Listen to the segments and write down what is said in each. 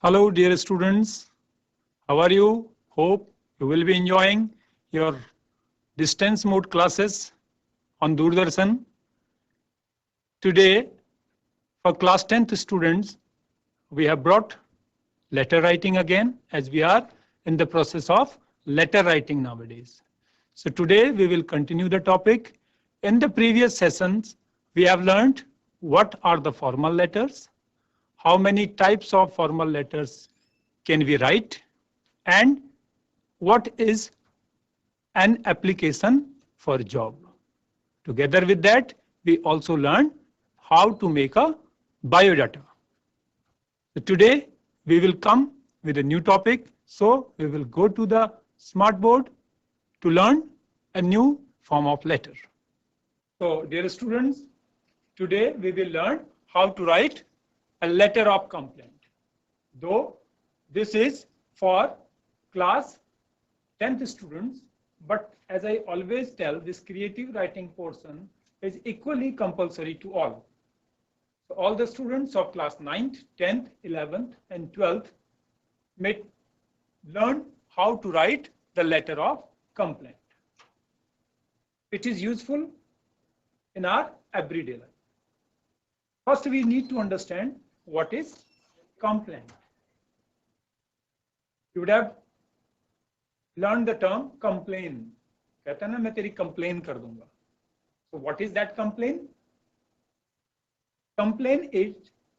Hello, dear students. How are you? Hope you will be enjoying your distance mode classes on Doordarshan. Today, for class 10th students, we have brought letter writing again, as we are in the process of letter writing nowadays. So today we will continue the topic. In the previous sessions, we have learned what are the formal letters, how many types of formal letters can we write, and what is an application for job. Together with that, we also learn how to make a biodata. So today, we will come with a new topic. So we will go to the smartboard to learn a new form of letter. So dear students, today we will learn how to write a letter of complaint. Though this is for class 10th students, but as I always tell, this creative writing portion is equally compulsory to all. So all the students of class 9th, 10th, 11th and 12th may learn how to write the letter of complaint. It is useful in our everyday life. First, we need to understand what is complaint. You would have learned the term complain. कहता है ना मैं तेरी complain कर दूंगा. So what is that complaint? Complaint is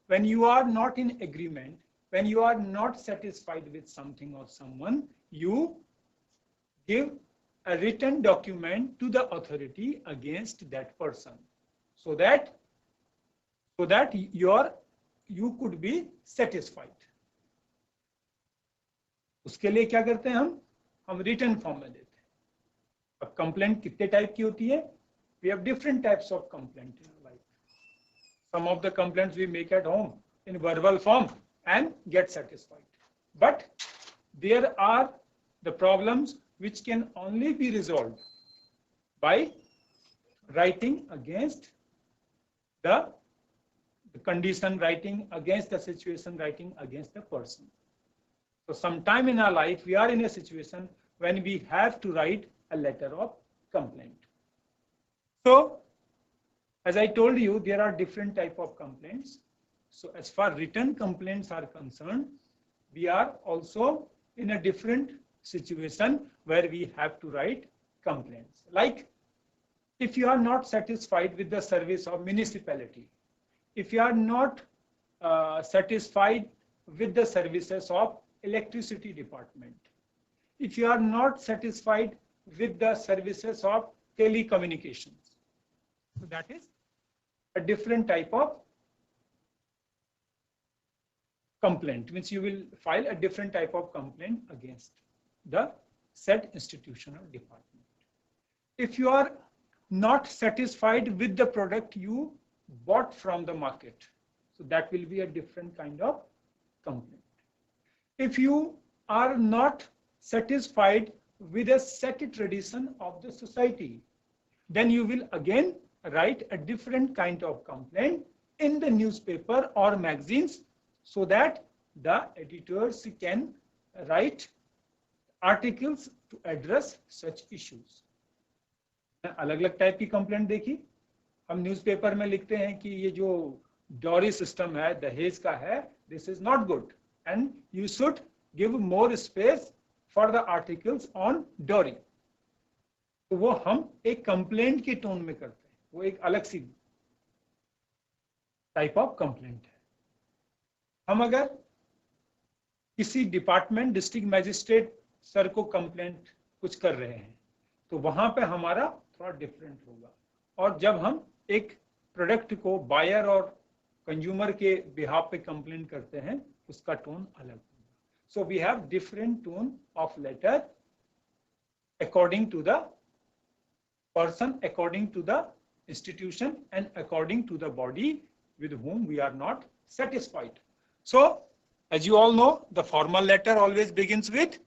when you are not in agreement, when you are not satisfied with something or someone, you give a written document to the authority against that person, so that you could be satisfied. उसके लिए क्या करते हैं हम written form में देते हैं. अब कंप्लेंट कितने टाइप की होती है? We have different types of complaint in our life. Some of the complaints we make at home in verbal form and get satisfied. But there are the problems which can only be resolved by writing against the condition, writing against the situation, writing against the person. So sometime in our life, we are in a situation when we have to write a letter of complaint. So, as I told you, there are different types of complaints. So as far written complaints are concerned, we are also in a different situation where we have to write complaints. Like, if you are not satisfied with the service of municipality, if you are not satisfied with the services of electricity department, if you are not satisfied with the services of telecommunications, so that is a different type of complaint, means you will file a different type of complaint against the said institution or department. If you are not satisfied with the product you bought from the market, so that will be a different kind of complaint. If you are not satisfied with a set tradition of the society, then you will again write a different kind of complaint in the newspaper or magazines, so that the editors can write articles to address such issues. अलग अलग type की complaint देखी. हम newspaper में लिखते हैं कि ये जो डॉरी सिस्टम है, दहेज का है, this is not good and you should give more space for the articles on dowry. तो वो हम एक कंप्लेंट के टोन में करते हैं. वो एक अलग सी टाइप ऑफ कंप्लेंट है. हम अगर किसी डिपार्टमेंट, डिस्ट्रिक्ट मैजिस्ट्रेट सर को कंप्लेंट कुछ कर रहे हैं, तो वहां पे हमारा थोड़ा डिफरेंट होगा. और जब हम एक प्रोडक्ट को बायर और कंज्यूमर के बिहाफ पे कंप्लेंट करते हैं, उसका टोन अलग होगा. So we have different tone of letter according to the person, according to the institution and according to the body with whom we are not satisfied. So as you all know, the formal letter always begins with,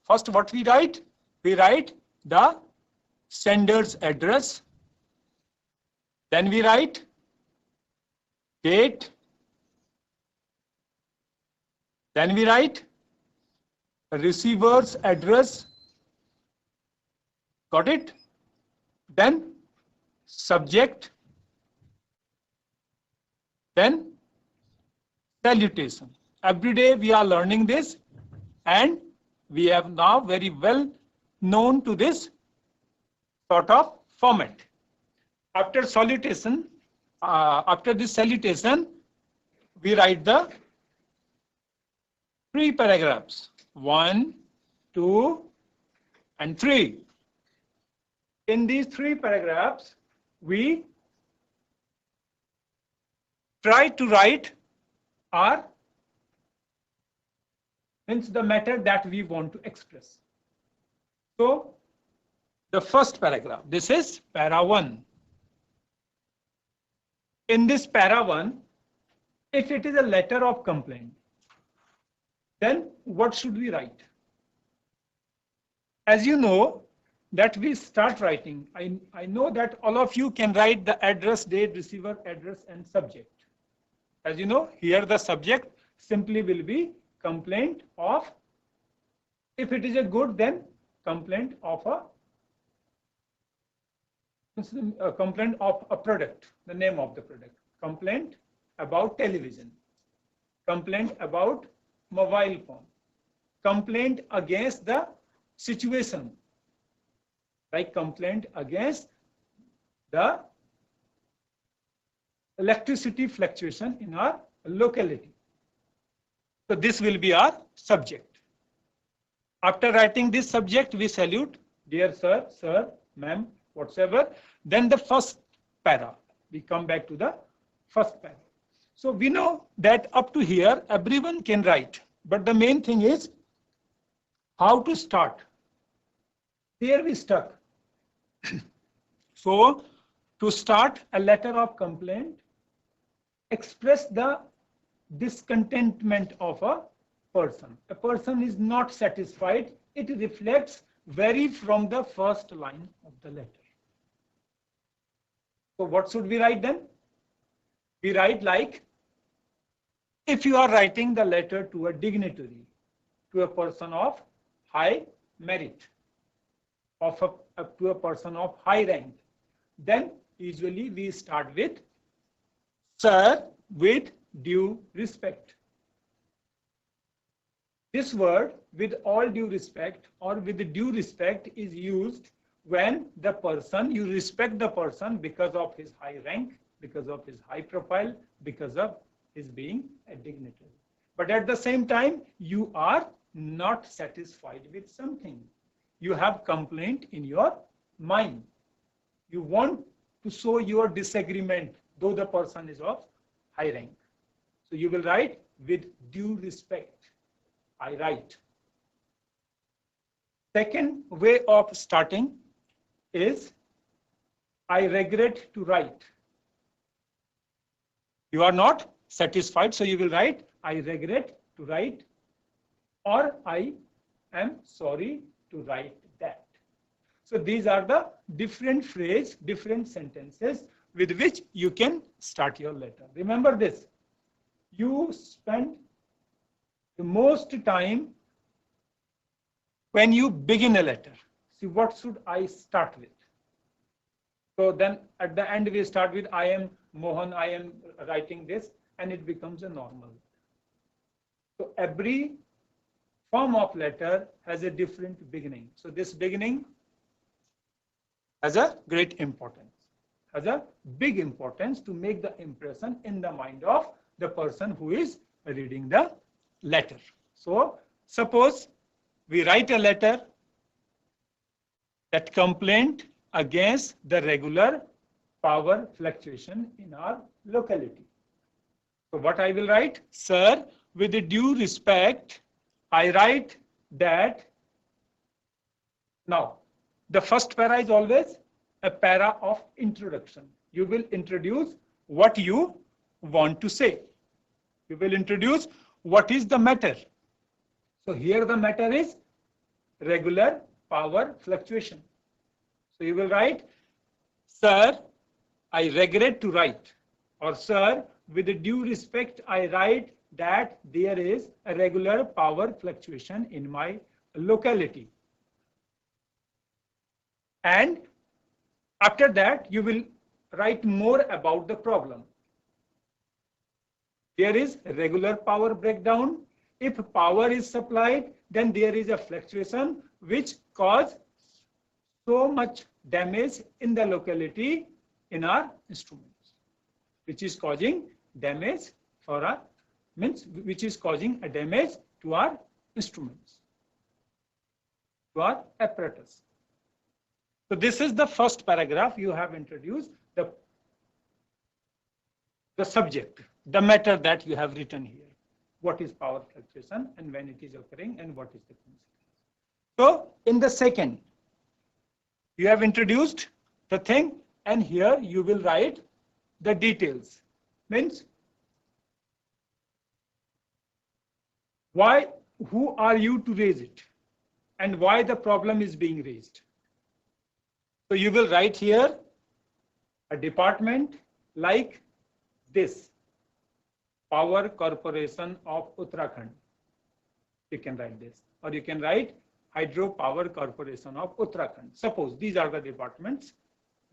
first what we write? We write the sender's address, then we write date, Then we write receiver's address. Got it? Then subject. Then salutation. Every day we are learning this, and we have now very well known to this sort of format. After salutation, after this salutation, we write the 3 paragraphs, 1, 2, and 3. In these 3 paragraphs, we try to write our means the matter that we want to express. So the first paragraph, this is para 1. In this para 1, if it is a letter of complaint, then what should we write? As you know that we start writing, I know that all of you can write the address, date, receiver, address, and subject. As you know, here the subject simply will be complaint of, if it is a good, then complaint of a complaint of a product, the name of the product. Complaint about television. Complaint about mobile phone. Complaint against the situation, like complaint against the electricity fluctuation in our locality. So this will be our subject. After writing this subject, we salute, dear sir, sir, ma'am, whatsoever. Then the first para, we come back to the first para. So we know that up to here, everyone can write. But the main thing is how to start. Here we stuck. So to start a letter of complaint, express the discontentment of a person. A person is not satisfied. It reflects very from the first line of the letter. So what should we write then? We write like, if you are writing the letter to a dignitary, to a person of high merit, to a person of high rank, then usually we start with, sir, with due respect. This word, with all due respect or with the due respect, is used when the person, you respect the person because of his high rank, because of his high profile, because of his being a dignitary. But at the same time, you are not satisfied with something. You have complaint in your mind. You want to show your disagreement, though the person is of high rank. So you will write, with due respect, I write. Second way of starting is, I regret to write. You are not satisfied, so you will write, I regret to write, or I am sorry to write that. So these are the different phrases, different sentences with which you can start your letter. Remember this, you spend the most time when you begin a letter. See, what should I start with? So then at the end we start with, I am Mohan, I am writing this, and it becomes a normal. So every form of letter has a different beginning. So this beginning has a great importance, has a big importance to make the impression in the mind of the person who is reading the letter. So suppose we write a letter that complaint against the regular power fluctuation in our locality. So what I will write, sir, with due respect, I write that. Now, the first para is always a para of introduction. You will introduce what you want to say. You will introduce what is the matter. So here the matter is regular power fluctuation. So you will write, sir, I regret to write, or sir, with due respect, I write that there is a regular power fluctuation in my locality. And after that, you will write more about the problem. There is regular power breakdown. If power is supplied, then there is a fluctuation which cause so much damage in the locality in our instruments, which is causing damage for our which is causing a damage to our instruments, to our apparatus. So this is the first paragraph. You have introduced the subject, the matter that you have written here. What is power fluctuation and when it is occurring and what is the consequence. So in the second, you have introduced the thing and here you will write the details. Means why, who are you to raise it and why the problem is being raised. So you will write here a department like this, Power Corporation of Uttarakhand. You can write this, or you can write Hydro Power Corporation of Uttarakhand. Suppose these are the departments.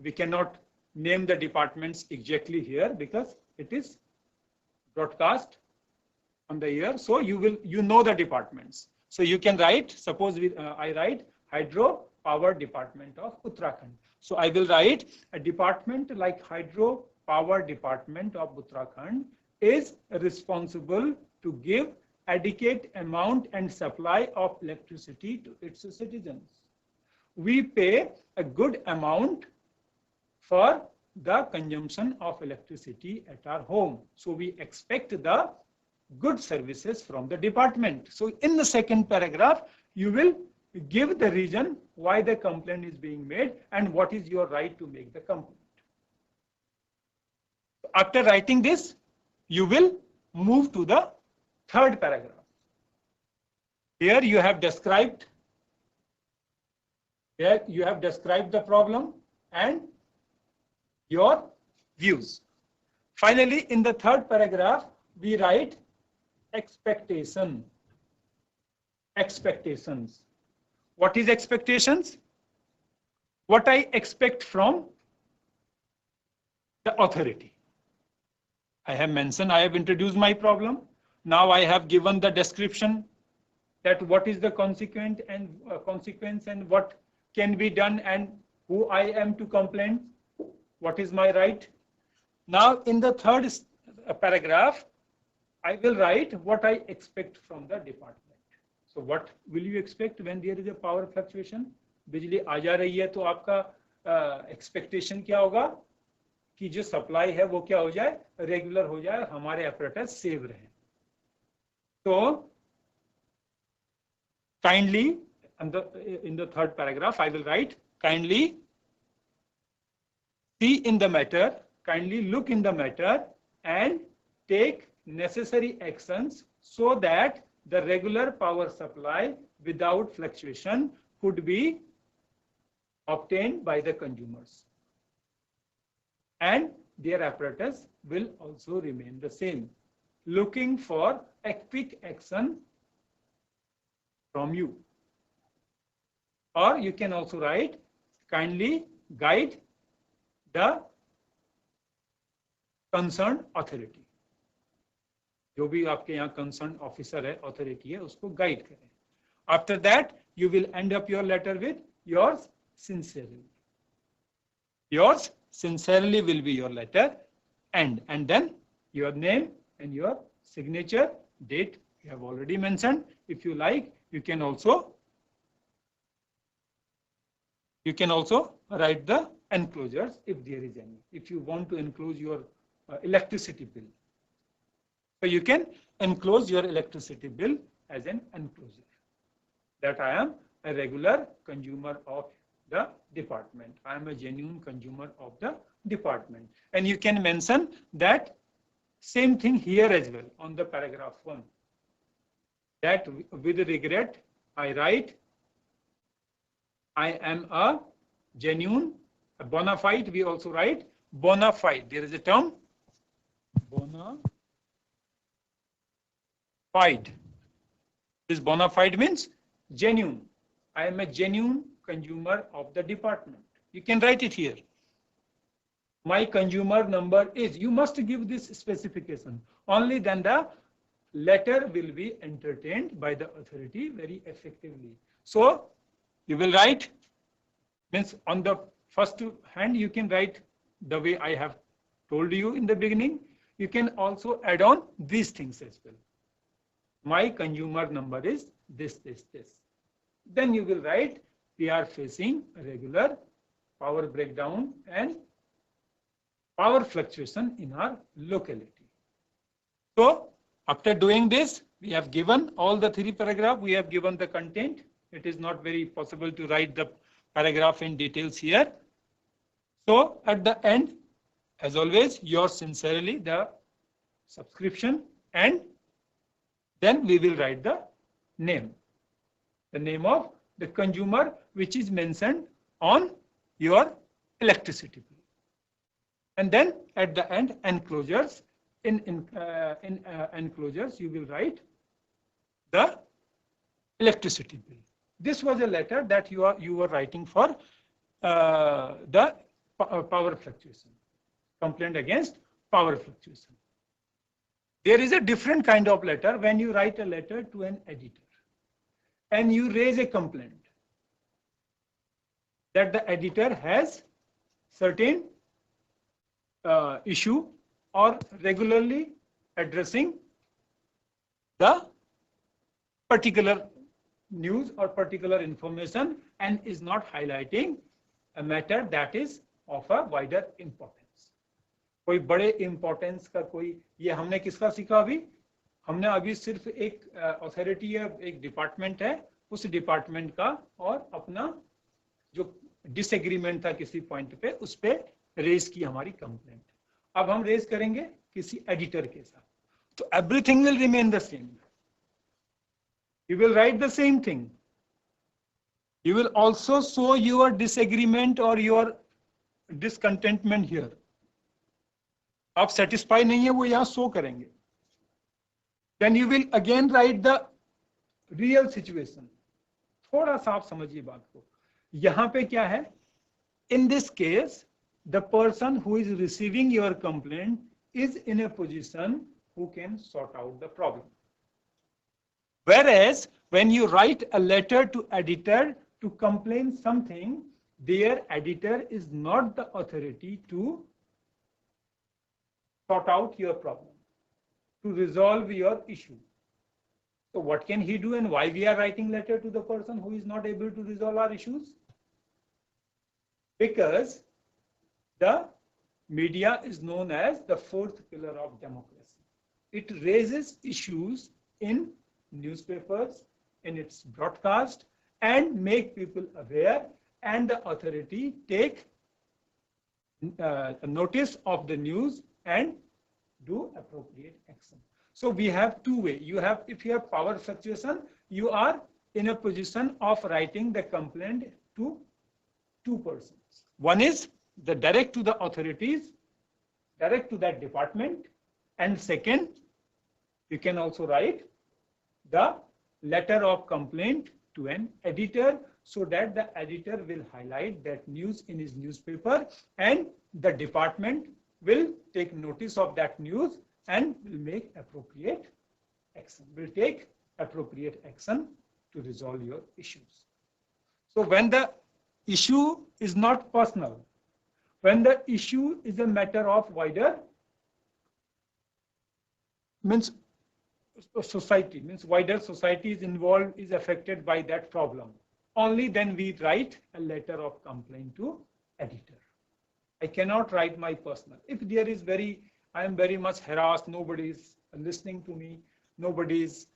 We cannot name the departments exactly here because it is broadcast on the air. So you know the departments. So you can write, suppose I write Hydro Power Department of Uttarakhand. So I will write a department like Hydro Power Department of Uttarakhand is responsible to give adequate amount and supply of electricity to its citizens. We pay a good amount for the consumption of electricity at our home. So we expect the good services from the department. So in the second paragraph, you will give the reason why the complaint is being made and what is your right to make the complaint. After writing this, you will move to the third paragraph. Here you have described the problem and your views. Finally, in the third paragraph, we write expectation. Expectations. What is expectations? What I expect from the authority. I have mentioned, I have introduced my problem. Now I have given the description that what is the consequence and what can be done and who I am to complain. What is my right? Now in the third paragraph, I will write what I expect from the department. So what will you expect when there is a power fluctuation? बिजली आ जा रही है तो आपका expectation क्या होगा कि जो supply है वो क्या हो जाए, regular हो जाए, हमारे apparatus save रहे. So kindly, in the third paragraph, I will write kindly see in the matter, kindly look in the matter and take necessary actions so that the regular power supply without fluctuation could be obtained by the consumers. And their apparatus will also remain the same. Looking for a quick action from you. Or you can also write kindly guide the concerned authority. जो भी आपके यहाँ concerned officer है, authority है, उसको guide करें. After that, you will end up your letter with yours sincerely. Yours sincerely will be your letter end, and then your name and your signature, date you have already mentioned. If you like, you can also write the enclosures if there is any. If you want to enclose your electricity bill, so you can enclose your electricity bill as an enclosure. That I am a regular consumer of the department. I am a genuine consumer of the department. And you can mention that same thing here as well on the paragraph 1. That with regret, I write, I am a genuine, a bona fide, we also write bona fide. There is a term, bona fide. This bona fide means genuine. I am a genuine consumer of the department. You can write it here. My consumer number is, you must give this specification. Only then the letter will be entertained by the authority very effectively. So you will write, means on the first hand, you can write the way I have told you in the beginning. You can also add on these things as well. My consumer number is this. Then you will write, we are facing a regular power breakdown and power fluctuation in our locality. So after doing this, we have given all the 3 paragraphs, we have given the content. It is not very possible to write the paragraph in details here. So at the end, as always, yours sincerely, the subscription, and then we will write the name of the consumer which is mentioned on your electricity bill. And then at the end, enclosures. In enclosures, you will write the electricity bill. This was a letter that you were writing for the power fluctuation, complaint against power fluctuation. There is a different kind of letter when you write a letter to an editor and you raise a complaint that the editor has certain issue or regularly addressing the particular news or particular information and is not highlighting a matter that is of a wider importance. कोई बड़े importance का कोई, ये हमने किसका सीखा अभी? हमने अभी सिर्फ एक authority या एक department है, उस department का और अपना जो disagreement था किसी point पे, उस पे raise की हमारी complaint. अब हम raise करेंगे किसी editor के साथ, तो everything will remain the same. You will write the same thing. You will also show your disagreement or your discontentment here. आप satisfy नहीं है वो यहाँ show करेंगे. Then you will again write the real situation. थोड़ा सा आप समझिए बात को. यहाँ पे क्या है? In this case, the person who is receiving your complaint is in a position who can sort out the problem. Whereas when you write a letter to editor to complain something, their editor is not the authority to sort out your problem, to resolve your issue. So what can he do and why we are writing letter to the person who is not able to resolve our issues? Because the media is known as the fourth pillar of democracy. It raises issues in newspapers, in its broadcast, and make people aware, and the authority take notice of the news and do appropriate action. So we have two ways. You have, if you have power fluctuation, you are in a position of writing the complaint to two persons. One is the direct to the authorities, direct to that department, and second, you can also write the letter of complaint to an editor so that the editor will highlight that news in his newspaper and the department will take notice of that news and will make appropriate action, will take appropriate action to resolve your issues. So when the issue is not personal, when the issue is a matter of wider, means society, means wider society is involved, is affected by that problem, only then we write a letter of complaint to editor. I cannot write my personal. If there is I am very much harassed, nobody is listening to me, nobody is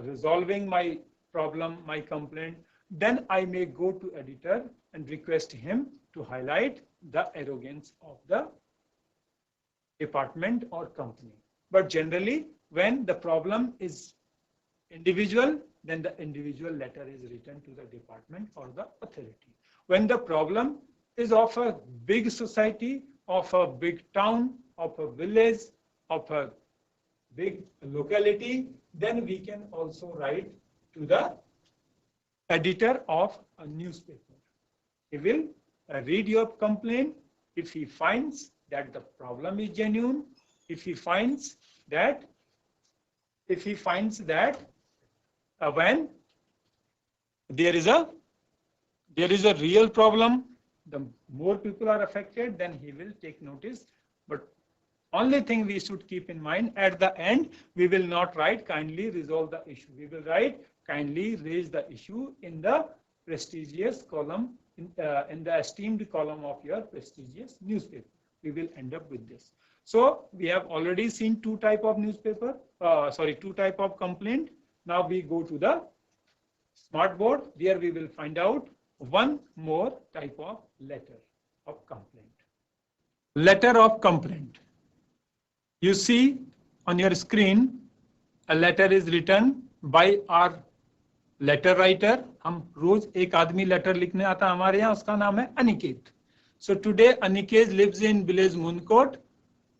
resolving my problem, my complaint, then I may go to editor and request him to highlight the arrogance of the department or company. But generally, when the problem is individual, then the individual letter is written to the department or the authority. When the problem is of a big society, of a big town, of a village, of a big locality, then we can also write to the editor of a newspaper. He will read your complaint. If he finds that the problem is genuine, if he finds that when there is a real problem, the more people are affected, then he will take notice. But only thing we should keep in mind, at the end, we will not write kindly resolve the issue. We will write kindly raise the issue in the prestigious column, in the esteemed column of your prestigious newspaper. We will end up with this. So we have already seen two type of complaint. Now we go to the smartboard. There we will find out one more type of letter of complaint. Letter of complaint. You see on your screen, a letter is written by our letter writer. हम रोज एक आदमी letter लिखने आता है हमारे यहाँ, उसका नाम है Aniket. So today Aniket lives in village Munkot,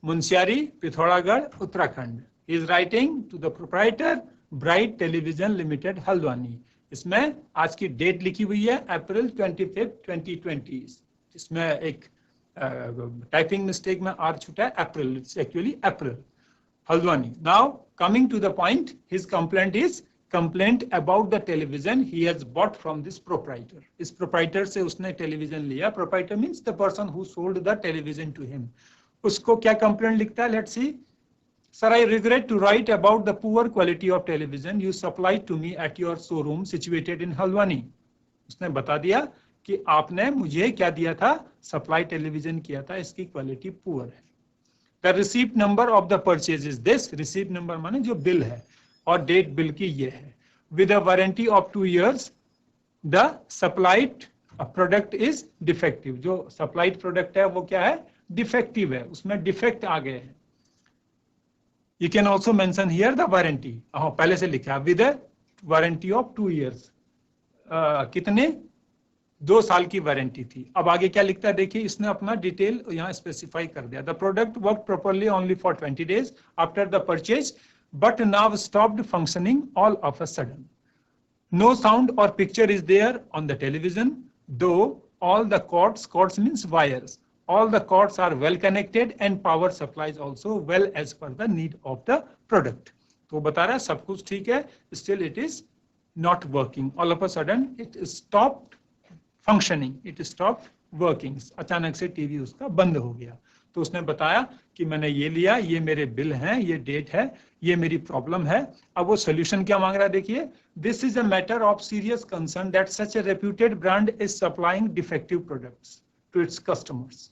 Munsiari, Pithoragarh, Uttarakhand. He is writing to the proprietor Bright Television Limited, Haldwani. इसमें आज की डेट लिखी हुई है अप्रैल 25, 2020. इसमें एक टाइपिंग मिस्टेक में आर छूटा है, April. It's actually April. Haldwani. Now coming to the point, his complaint is complaint about the television he has bought from this proprietor. इस प्रोप्राइटर से उसने टेलीविजन लिया. Proprietor means the person who sold the television to him. उसको क्या complaint लिखता है, let's see. Sir, I regret to write about the poor quality of television you supplied to me at your showroom situated in Haldwani. उसने बता दिया कि आपने मुझे क्या दिया था, सप्लाई टेलीविजन किया था, इसकी क्वालिटी पुअर है. The receipt number of the purchase is this. receipt number माने जो बिल है, और डेट बिल की ये है. With a warranty of 2 years, the supplied product is defective. जो supplied product है वो क्या है, defective है, उसमें डिफेक्ट आ गए हैं. You can also mention here the warranty. पहले से लिखा है with a warranty of 2 years. कितने, 2 साल की वारंटी थी. अब आगे क्या लिखता है देखिए, इसने अपना डिटेल यहाँ स्पेसिफाई कर दिया. The product worked properly only for 20 days after the purchase, but now stopped functioning all of a sudden. No sound or picture is there on the television, though all the cords means wires. All the cords are well connected and power supplies also well as per the need of the product. तो बता रहा है सब कुछ ठीक है, still it is not working. All of a sudden it stopped functioning, it stopped working. अचानक से टीवी उसका बंद हो गया. तो उसने बताया कि मैंने ये लिया, ये मेरे बिल हैं, ये डेट है, ये मेरी प्रॉब्लम है. अब वो सोल्यूशन क्या मांग रहा है देखिए. This is a matter of serious concern that such a reputed brand is supplying defective products to its customers.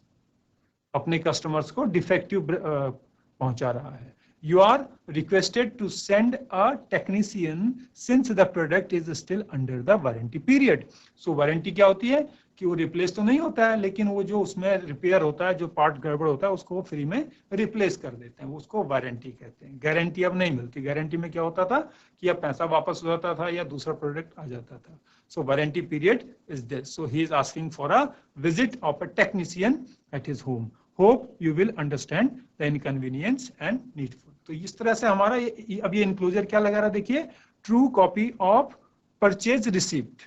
अपने कस्टमर्स को डिफेक्टिव पहुंचा रहा है. You are requested to send a technician since the product is still under the warranty period. So warranty क्या होती है कि वो रिप्लेस तो नहीं होता है, लेकिन वो जो उसमें रिपेयर होता है, जो पार्ट गड़बड़ होता है, उसको फ्री में रिप्लेस कर देते हैं. उसको वारंटी कहते हैं. गारंटी अब नहीं मिलती. गारंटी में क्या होता था कि या पैसा वापस हो जाता था या दूसरा प्रोडक्ट आ जाता था. So warranty period is this. So he is asking for a visit of a technician at his home. Hope you will understand the inconvenience and needful. तो इस तरह से हमारा अब ये इंक्लोजर क्या लगा रहा देखिए, true copy of purchase receipt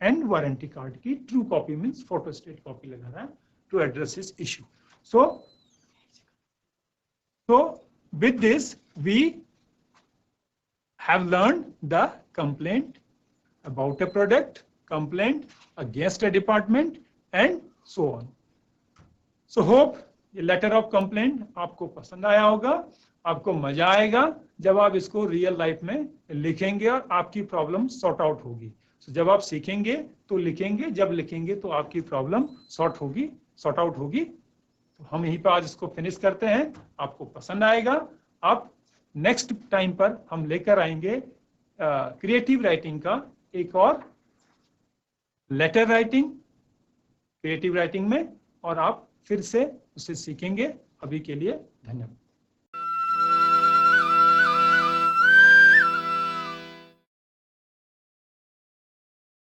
and warranty card की true copy means photostat copy लगा रहा है to address this issue. So with this we have learned the complaint about a product, complaint against a department and so on. So hope ये letter of complaint आपको पसंद आया होगा. आपको मजा आएगा जब आप इसको रियल लाइफ में लिखेंगे और आपकी प्रॉब्लम सॉर्ट आउट होगी. So जब आप सीखेंगे तो लिखेंगे, जब लिखेंगे तो आपकी प्रॉब्लम सॉर्ट आउट होगी. तो हम यहीं पर आज इसको फिनिश करते हैं. आपको पसंद आएगा. अब नेक्स्ट टाइम पर हम लेकर आएंगे क्रिएटिव राइटिंग का एक और लेटर राइटिंग क्रिएटिव राइटिंग में, और आप फिर से उसे सीखेंगे. अभी के लिए धन्यवाद.